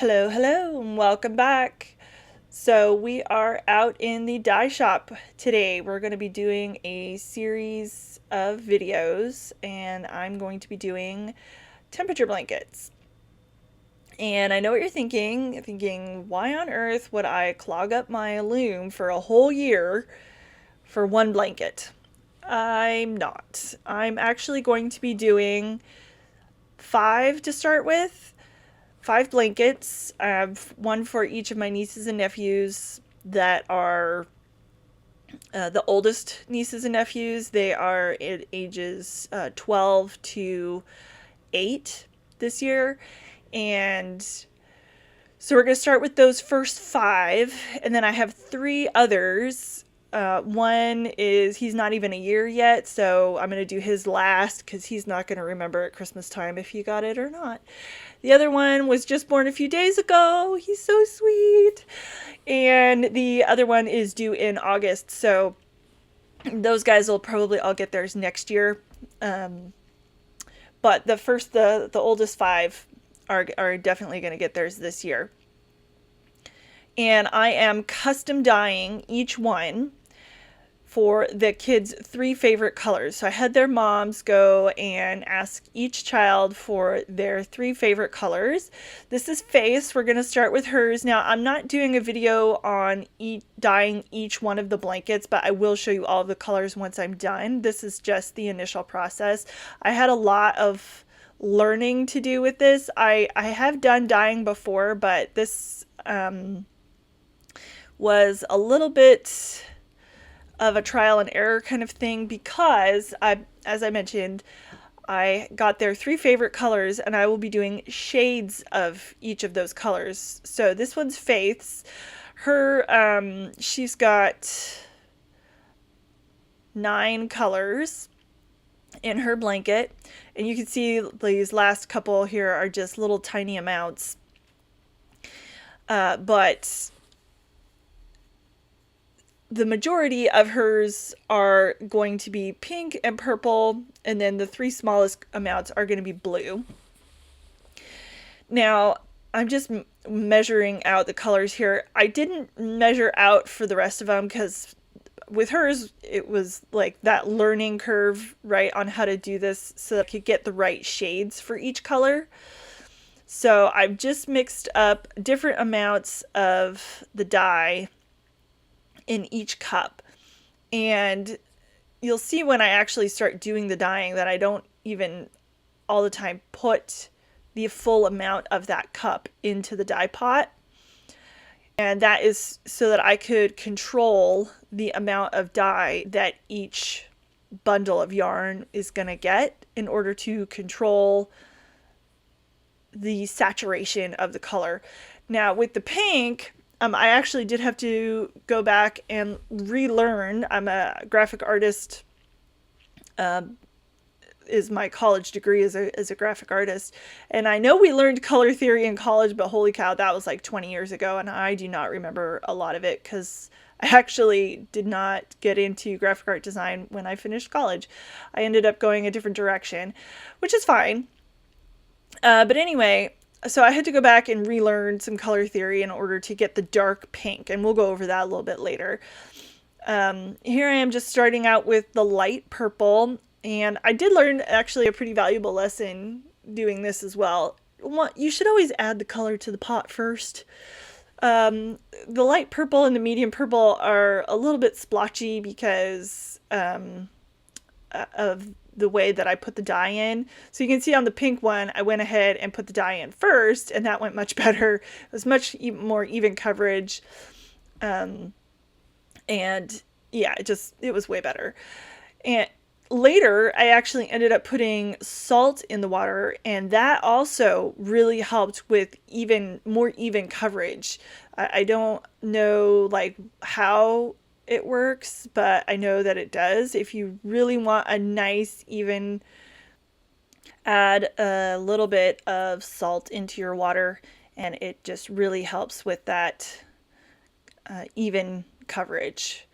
Hello, hello, and welcome back. So, we are out in the dye shop today. We're going to be doing a series of videos, and I'm going to be doing temperature blankets. And I know what you're thinking, why on earth would I clog up my loom for a whole year for one blanket? I'm not. I'm actually going to be doing five to start with. Five blankets. I have one for each of my nieces and nephews that are the oldest nieces and nephews. They are at ages 12 to 8 this year. And so we're going to start with those first five. And then I have three others. One is, he's not even a year yet, so I'm going to do his last because he's not going to remember at Christmas time if he got it or not. The other one was just born a few days ago. He's so sweet. And the other one is due in August, so those guys will probably all get theirs next year. But the oldest five are definitely going to get theirs this year. And I am custom dyeing each one for the kids' three favorite colors. So I had their moms go and ask each child for their three favorite colors. This is Face. We're going to start with hers. Now, I'm not doing a video on dyeing each one of the blankets, but I will show you all of the colors once I'm done. This is just the initial process. I had a lot of learning to do with this. I have done dyeing before, but this was a little bit of a trial and error kind of thing because as I mentioned, I got their three favorite colors and I will be doing shades of each of those colors. So this one's Faith's. She's got 9 colors in her blanket, and you can see these last couple here are just little tiny amounts. But the majority of hers are going to be pink and purple, and then the three smallest amounts are going to be blue. Now, I'm just measuring out the colors here. I didn't measure out for the rest of them because with hers, it was like that learning curve, right, on how to do this so that I could get the right shades for each color. So I've just mixed up different amounts of the dye in each cup, and you'll see when I actually start doing the dyeing that I don't even all the time put the full amount of that cup into the dye pot, and that is so that I could control the amount of dye that each bundle of yarn is going to get in order to control the saturation of the color. Now with the pink, I actually did have to go back and relearn. I'm a graphic artist, is my college degree as a graphic artist. And I know we learned color theory in college, but holy cow, that was like 20 years ago. And I do not remember a lot of it because I actually did not get into graphic art design when I finished college. I ended up going a different direction, which is fine. But anyway, so I had to go back and relearn some color theory in order to get the dark pink, and we'll go over that a little bit later. Here I am just starting out with the light purple, and I did learn actually a pretty valuable lesson doing this as well. You should always add the color to the pot first. The light purple and the medium purple are a little bit splotchy because of the way that I put the dye in. So you can see on the pink one, I went ahead and put the dye in first, and that went much better. It was much more even coverage. And yeah, it was way better. And later, I actually ended up putting salt in the water, and that also really helped with more even coverage. I don't know like how it works, but I know that it does. If you really want a nice even, add a little bit of salt into your water, and it just really helps with that even coverage.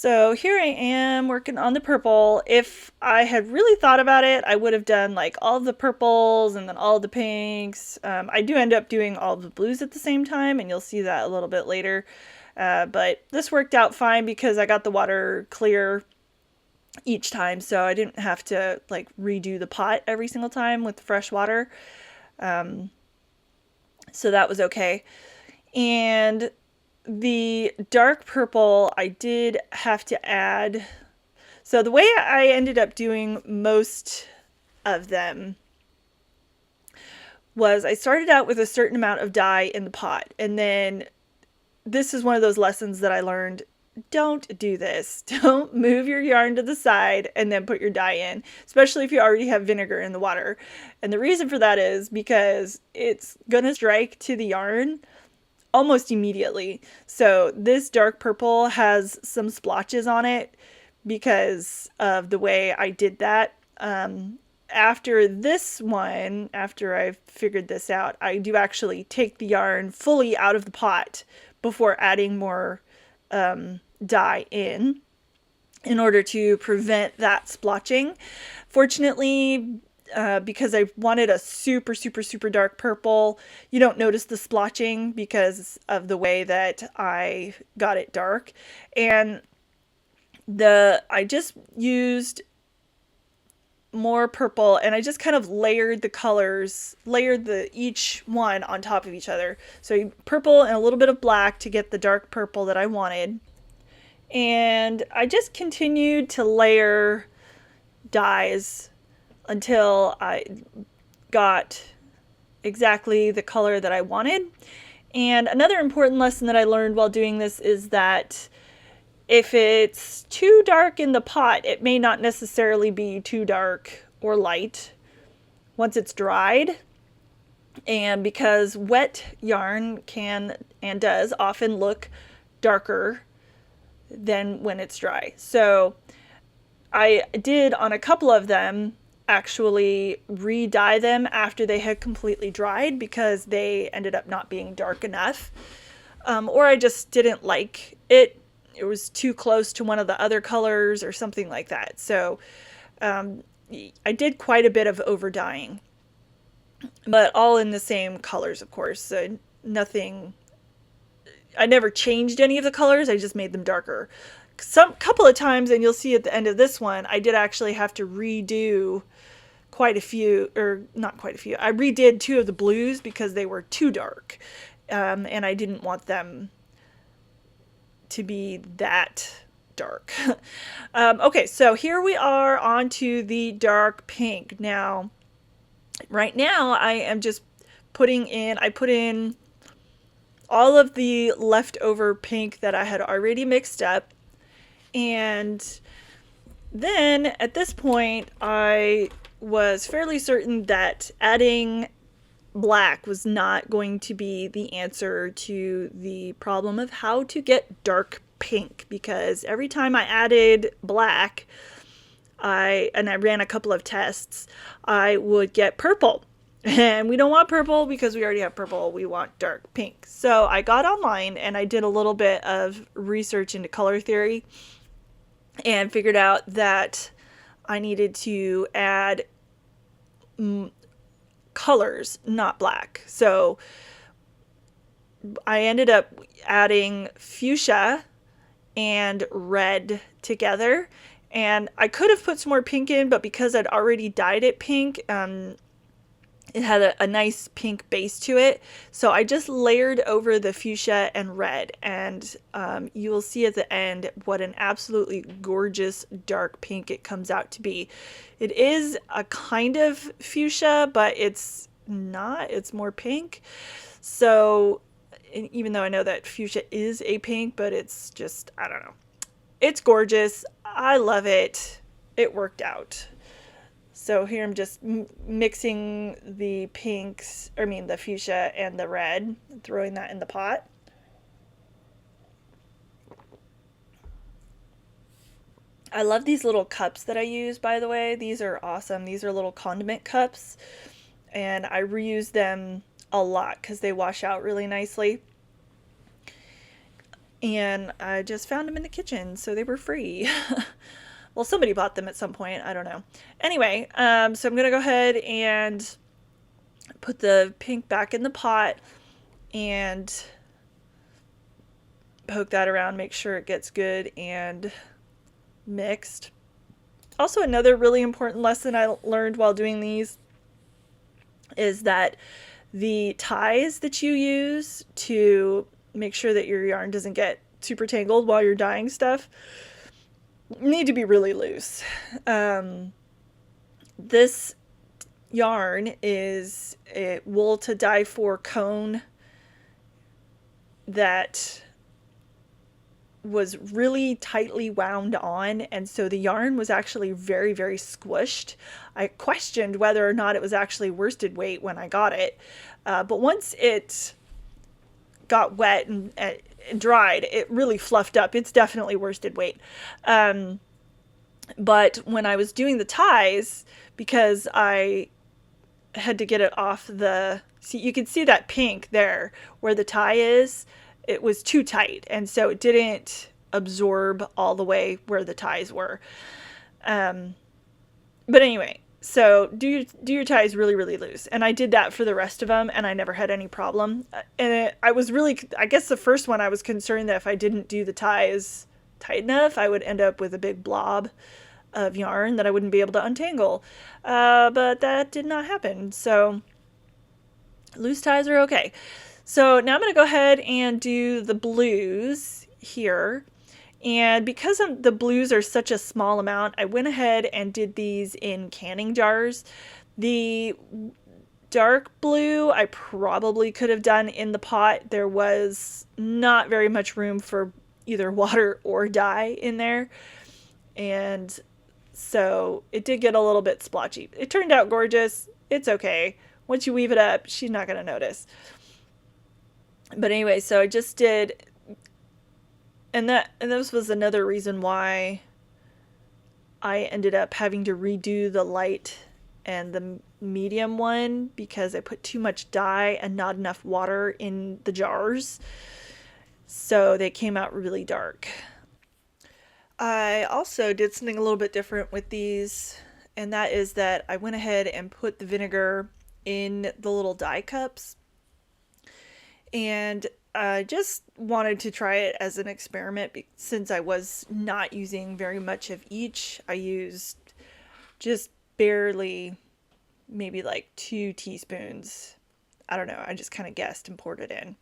So here I am working on the purple. If I had really thought about it, I would have done like all the purples and then all the pinks. I do end up doing all the blues at the same time, and you'll see that a little bit later. But this worked out fine because I got the water clear each time, so I didn't have to like redo the pot every single time with fresh water. So that was okay. And the dark purple, I did have to add. So the way I ended up doing most of them was I started out with a certain amount of dye in the pot. And then this is one of those lessons that I learned. Don't do this. Don't move your yarn to the side and then put your dye in, especially if you already have vinegar in the water. And the reason for that is because it's going to strike to the yarn almost immediately. So this dark purple has some splotches on it because of the way I did that. After this one, after I've figured this out, I do actually take the yarn fully out of the pot before adding more dye in order to prevent that splotching. Fortunately, because I wanted a super, super, super dark purple, you don't notice the splotching because of the way that I got it dark. And I just used more purple, and I just kind of layered the colors, each one on top of each other. So purple and a little bit of black to get the dark purple that I wanted. And I just continued to layer dyes until I got exactly the color that I wanted. And another important lesson that I learned while doing this is that if it's too dark in the pot, it may not necessarily be too dark or light once it's dried. And because wet yarn can and does often look darker than when it's dry. So I did on a couple of them actually re-dye them after they had completely dried because they ended up not being dark enough. Or I just didn't like it. It was too close to one of the other colors or something like that. So I did quite a bit of over dyeing, but all in the same colors, of course. So nothing, I never changed any of the colors. I just made them darker. Some couple of times, and you'll see at the end of this one, I did actually have to redo quite a few, or not quite a few. I redid 2 of the blues because they were too dark, and I didn't want them to be that dark. Okay, so here we are on to the dark pink. Now, right now I am just putting in, I put in all of the leftover pink that I had already mixed up. And then at this point, I was fairly certain that adding black was not going to be the answer to the problem of how to get dark pink, because every time I added black, I ran a couple of tests, I would get purple. And we don't want purple because we already have purple. We want dark pink. So I got online and I did a little bit of research into color theory and figured out that I needed to add colors, not black. So I ended up adding fuchsia and red together. And I could have put some more pink in, but because I'd already dyed it pink, it had a nice pink base to it. So I just layered over the fuchsia and red, and you will see at the end what an absolutely gorgeous dark pink it comes out to be. It is a kind of fuchsia, but it's not, it's more pink. So even though I know that fuchsia is a pink, but it's just, I don't know. It's gorgeous. I love it. It worked out. So here I'm just mixing the pinks, the fuchsia and the red, throwing that in the pot. I love these little cups that I use, by the way. These are awesome. These are little condiment cups, and I reuse them a lot because they wash out really nicely. and I just found them in the kitchen, so they were free. Well, somebody bought them at some point. I don't know. Anyway, so I'm going to go ahead and put the pink back in the pot and poke that around, make sure it gets good and mixed. Also, another really important lesson I learned while doing these is that the ties that you use to make sure that your yarn doesn't get super tangled while you're dyeing stuff need to be really loose. This yarn is a wool to dye for cone that was really tightly wound on, and so the yarn was actually very, very squished. I questioned whether or not it was actually worsted weight when I got it, but once it got wet and dried, it really fluffed up. It's definitely worsted weight. But when I was doing the ties, because I had to get it off the, see, you can see that pink there where the tie is, it was too tight, and so it didn't absorb all the way where the ties were. But anyway, so do your ties really, really loose, and I did that for the rest of them, and I never had any problem. And I was really, I guess the first one I was concerned that if I didn't do the ties tight enough, I would end up with a big blob of yarn that I wouldn't be able to untangle. But that did not happen. So loose ties are okay. So now I'm going to go ahead and do the blues here. And because the blues are such a small amount, I went ahead and did these in canning jars. The dark blue I probably could have done in the pot. There was not very much room for either water or dye in there. And so it did get a little bit splotchy. It turned out gorgeous. It's okay. Once you weave it up, she's not going to notice. But anyway, so I just did, and this was another reason why I ended up having to redo the light and the medium one, because I put too much dye and not enough water in the jars. So they came out really dark. I also did something a little bit different with these, and that is that I went ahead and put the vinegar in the little dye cups. And I just wanted to try it as an experiment since I was not using very much of each. I used just barely, maybe like 2 teaspoons. I don't know. I just kind of guessed and poured it in.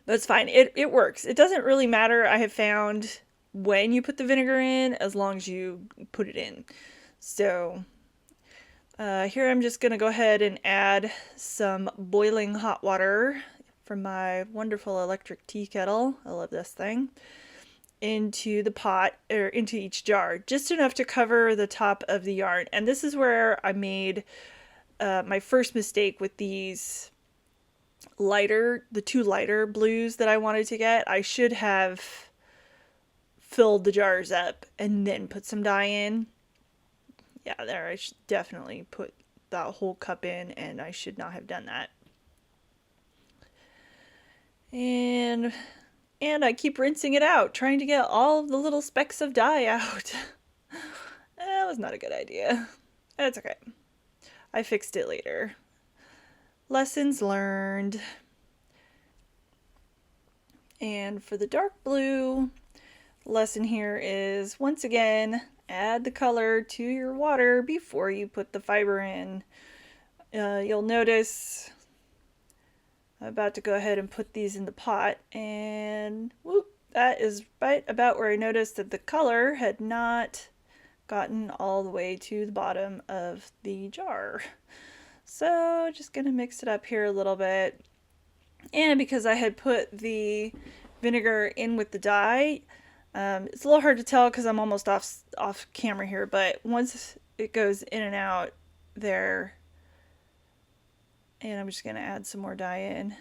But it's fine. It works. It doesn't really matter, I have found, when you put the vinegar in, as long as you put it in. So here I'm just going to go ahead and add some boiling hot water from my wonderful electric tea kettle. I love this thing. Into the pot, or into each jar, just enough to cover the top of the yarn. And this is where I made my first mistake with these the 2 lighter blues that I wanted to get. I should have filled the jars up and then put some dye in. Yeah, there, I should definitely put that whole cup in, and I should not have done that. And I keep rinsing it out, trying to get all of the little specks of dye out. That was not a good idea. That's okay. I fixed it later. Lessons learned. And for the dark blue, the lesson here is, once again, add the color to your water before you put the fiber in. You'll notice I'm about to go ahead and put these in the pot, and whoop, that is right about where I noticed that the color had not gotten all the way to the bottom of the jar. So just gonna mix it up here a little bit. And because I had put the vinegar in with the dye, it's a little hard to tell because I'm almost off camera here, but once it goes in and out there, and I'm just going to add some more dye in,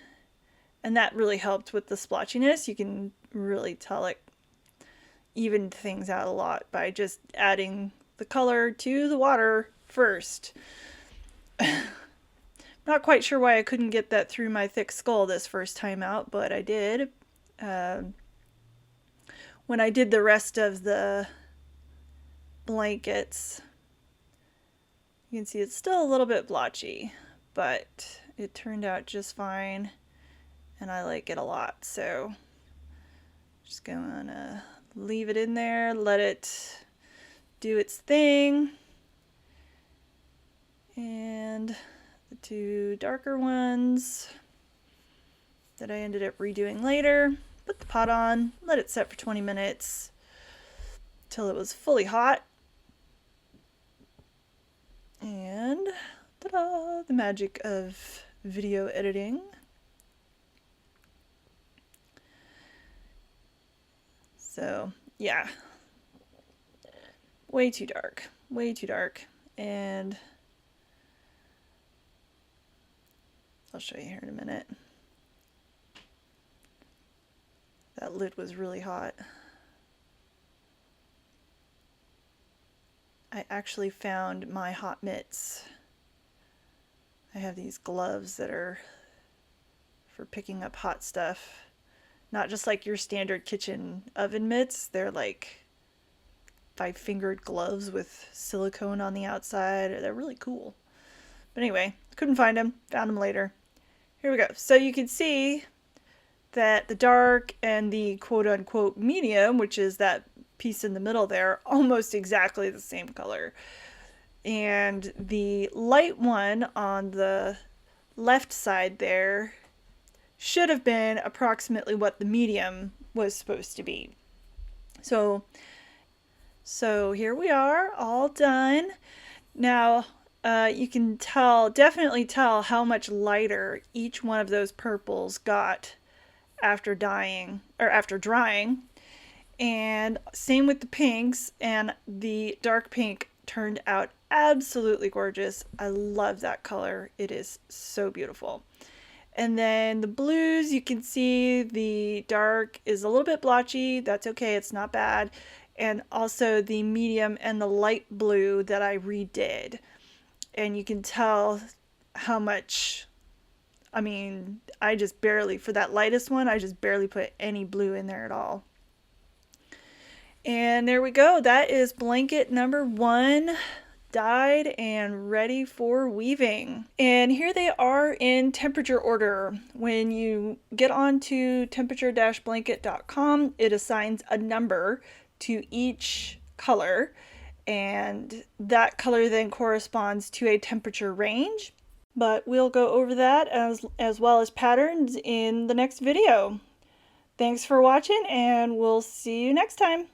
and that really helped with the splotchiness. You can really tell it evened things out a lot by just adding the color to the water first. Not quite sure why I couldn't get that through my thick skull this first time out, but I did. Um, when I did the rest of the blankets, you can see it's still a little bit blotchy, but it turned out just fine, and I like it a lot. So just gonna leave it in there, let it do its thing. And the two darker ones that I ended up redoing later, put the pot on, let it set for 20 minutes till it was fully hot. And ta-da, the magic of video editing. So yeah, way too dark, way too dark. And I'll show you here in a minute. That lid was really hot. I actually found my hot mitts. I have these gloves that are for picking up hot stuff. Not just like your standard kitchen oven mitts. They're like 5-fingered gloves with silicone on the outside. They're really cool. But anyway, couldn't find them. Found them later. Here we go. So you can see that the dark and the quote-unquote medium, which is that piece in the middle there, almost exactly the same color. And the light one on the left side there should have been approximately what the medium was supposed to be. So here we are, all done. Now you can definitely tell how much lighter each one of those purples got after drying. And same with the pinks, and the dark pink turned out absolutely gorgeous. I love that color. It is so beautiful. And then the blues, you can see the dark is a little bit blotchy. That's okay, it's not bad. And also the medium and the light blue that I redid. And you can tell how much, I mean, I just barely, for that lightest one, I just barely put any blue in there at all. And there we go. That is blanket number 1, dyed and ready for weaving. And here they are in temperature order. When you get onto temperature-blanket.com, it assigns a number to each color, and that color then corresponds to a temperature range. But we'll go over that as well as patterns in the next video. Thanks for watching, and we'll see you next time.